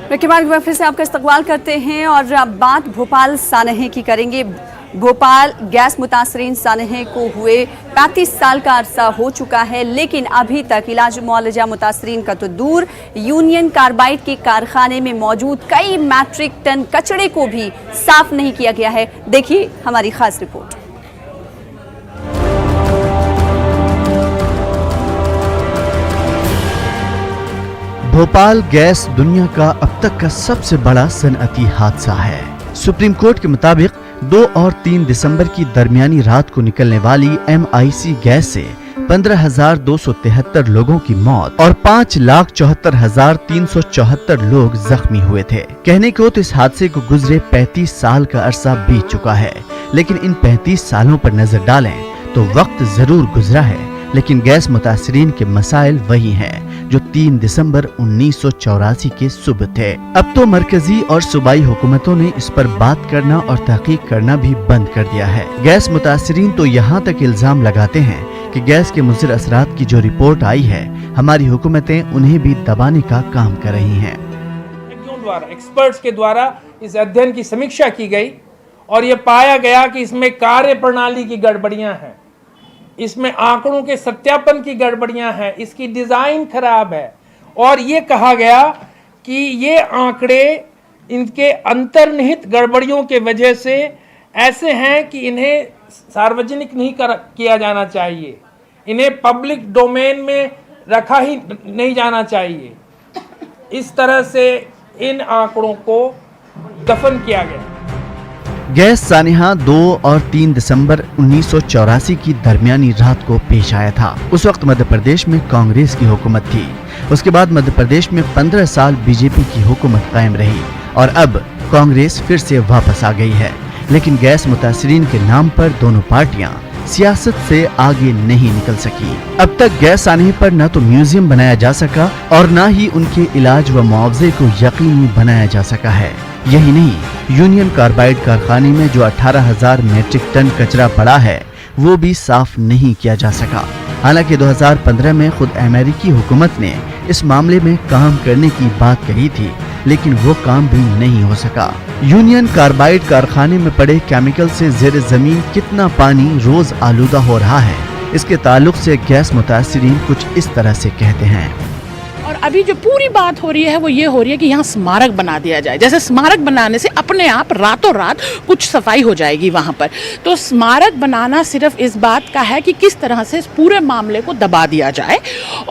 के बाद फिर से आपका इस्तकबाल करते हैं और अब बात भोपाल सानहे की करेंगे। भोपाल गैस मुतासरीन सानहे को हुए 35 साल का अरसा हो चुका है, लेकिन अभी तक इलाज मुआलजा मुतासरीन का तो दूर, यूनियन कार्बाइड के कारखाने में मौजूद कई मैट्रिक टन कचरे को भी साफ नहीं किया गया है। देखिए हमारी खास रिपोर्ट। भोपाल गैस दुनिया का अब तक का सबसे बड़ा सनअती हादसा है। सुप्रीम कोर्ट के मुताबिक 2 और 3 दिसंबर की दरमियानी रात को निकलने वाली MIC गैस से 15,273 लोगों की मौत और 5,74,374 लोग जख्मी हुए थे। कहने को तो इस हादसे को गुजरे 35 साल का अरसा बीत चुका है, लेकिन इन 35 सालों पर नजर डालें तो वक्त जरूर गुजरा है, लेकिन गैस मुतासरीन के मसाइल वही हैं जो 3 दिसंबर 1984 के सुबह थे। अब तो मरकजी और सूबाई हुकूमतों ने इस पर बात करना और तहकीक करना भी बंद कर दिया है। गैस मुतासरीन तो यहाँ तक इल्जाम लगाते हैं कि गैस के मुज़िर असरात की जो रिपोर्ट आई है, हमारी हुकूमतें उन्हें भी दबाने का काम कर रही हैं। एक्सपर्ट्स के द्वारा इस अध्ययन की समीक्षा की गई और ये पाया गया कि इसमें कार्य प्रणाली की गड़बड़ियां हैं, इसमें आंकड़ों के सत्यापन की गड़बड़ियां हैं, इसकी डिज़ाइन खराब है और ये कहा गया कि ये आंकड़े इनके अंतर्निहित गड़बड़ियों के वजह से ऐसे हैं कि इन्हें सार्वजनिक नहीं किया जाना चाहिए, इन्हें पब्लिक डोमेन में रखा ही नहीं जाना चाहिए। इस तरह से इन आंकड़ों को दफन किया गया। गैस सानिहा 2 और 3 दिसंबर 1984 की दरमियानी रात को पेश आया था। उस वक्त मध्य प्रदेश में कांग्रेस की हुकूमत थी। उसके बाद मध्य प्रदेश में 15 साल बीजेपी की हुकूमत कायम रही और अब कांग्रेस फिर से वापस आ गई है, लेकिन गैस मुतासरीन के नाम पर दोनों पार्टियां सियासत से आगे नहीं निकल सकी। अब तक गैस सानिहा पर न तो म्यूजियम बनाया जा सका और न ही उनके इलाज व मुआवजे को यकीनी बनाया जा सका है। यही नहीं, यूनियन कार्बाइड कारखाने में जो 18,000 मैट्रिक टन कचरा पड़ा है वो भी साफ नहीं किया जा सका। हालांकि 2015 में खुद अमेरिकी हुकूमत ने इस मामले में काम करने की बात कही थी, लेकिन वो काम भी नहीं हो सका। यूनियन कार्बाइड कारखाने में पड़े केमिकल से ज़ेर ज़मीन कितना पानी रोज आलूदा हो रहा है, इसके ताल्लुक से गैस मुतासरीन कुछ इस तरह से कहते हैं। और अभी जो पूरी बात हो रही है वो ये हो रही है कि यहाँ स्मारक बना दिया जाए। जैसे स्मारक बनाने से अपने आप रातों रात कुछ सफाई हो जाएगी वहाँ पर। तो स्मारक बनाना सिर्फ इस बात का है कि किस तरह से इस पूरे मामले को दबा दिया जाए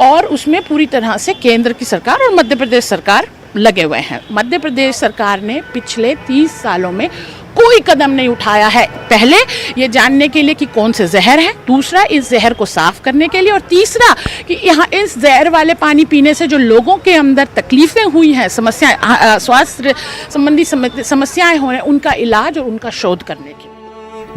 और उसमें पूरी तरह से केंद्र की सरकार और मध्य प्रदेश सरकार लगे हुए हैं। मध्य प्रदेश सरकार ने पिछले 30 सालों में कोई कदम नहीं उठाया है। पहले ये जानने के लिए कि कौन से जहर है, दूसरा इस जहर को साफ करने के लिए, और तीसरा कि यहाँ इस जहर वाले पानी पीने से जो लोगों के अंदर तकलीफें हुई हैं, समस्याएं, स्वास्थ्य संबंधी समस्याएं हो रही हैं, उनका इलाज और उनका शोध करने की।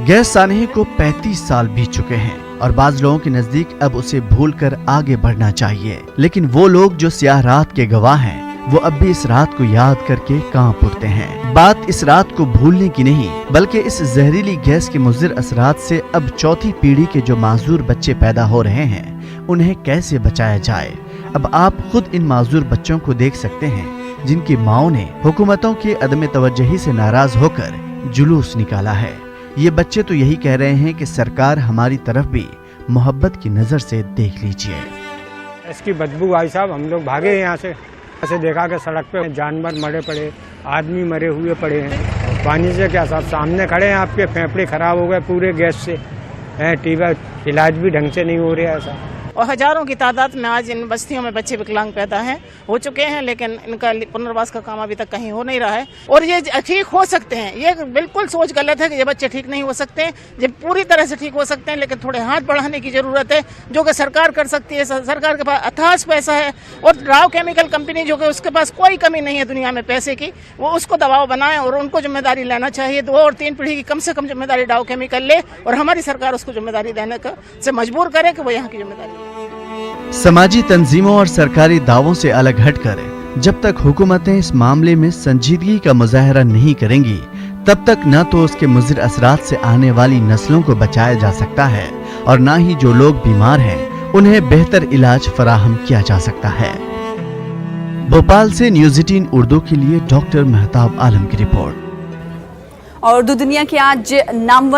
गैस सानिहा को 35 साल बीत चुके हैं और बाज लोगों के नजदीक अब उसे भूलकर आगे बढ़ना चाहिए, लेकिन वो लोग जो स्याह रात के गवाह हैं वो अब भी इस रात को याद करके कांप उठते हैं। बात इस रात को भूलने की नहीं, बल्कि इस जहरीली गैस के मुज़िर असरात से अब चौथी पीढ़ी के जो माजूर बच्चे पैदा हो रहे हैं उन्हें कैसे बचाया जाए। अब आप खुद इन माजूर बच्चों को देख सकते हैं जिनकी माओ ने हुकूमतों के अदम तवज्जुही से नाराज होकर जुलूस निकाला है। ये बच्चे तो यही कह रहे हैं कि सरकार हमारी तरफ भी मोहब्बत की नजर से देख लीजिए। इसकी बदबू आई साहब, हम लोग भागे यहाँ से देखा कि सड़क पे जानवर मरे पड़े, आदमी मरे हुए पड़े हैं। पानी से क्या साहब, सामने खड़े हैं, आपके फेफड़े खराब हो गए पूरे गैस से, टीबा इलाज भी ढंग से नहीं हो रहा है साहब। और हजारों की तादाद में आज इन बस्तियों में बच्चे विकलांग पैदा हो चुके हैं, लेकिन इनका पुनर्वास का काम अभी तक कहीं हो नहीं रहा है। और ये ठीक हो सकते हैं, ये बिल्कुल सोच गलत है कि ये बच्चे ठीक नहीं हो सकते, ये पूरी तरह से ठीक हो सकते हैं, लेकिन थोड़े हाथ बढ़ाने की जरूरत है, जो कि सरकार कर सकती है। सरकार के पास अथाह पैसा है और राव केमिकल कंपनी जो कि उसके पास कोई कमी नहीं है दुनिया में पैसे की, वो उसको दबाव बनाए और उनको जिम्मेदारी लेना चाहिए। 2 और 3 पीढ़ी की कम से कम जिम्मेदारी राव केमिकल ले और हमारी सरकार उसको जिम्मेदारी देने से मजबूर करे कि वो यहाँ की जिम्मेदारी। समाजी तंजीमों और सरकारी दावों से अलग हटकर जब तक हुकूमतें इस मामले में संजीदगी का मुजाहरा नहीं करेंगी, तब तक न तो उसके मुज़िर असरात से आने वाली नस्लों को बचाया जा सकता है और न ही जो लोग बीमार हैं उन्हें बेहतर इलाज फराहम किया जा सकता है। भोपाल से न्यूज़ 18 उर्दू के लिए डॉक्टर मेहताब आलम की रिपोर्ट। और उर्दू दुनिया के आज नामवर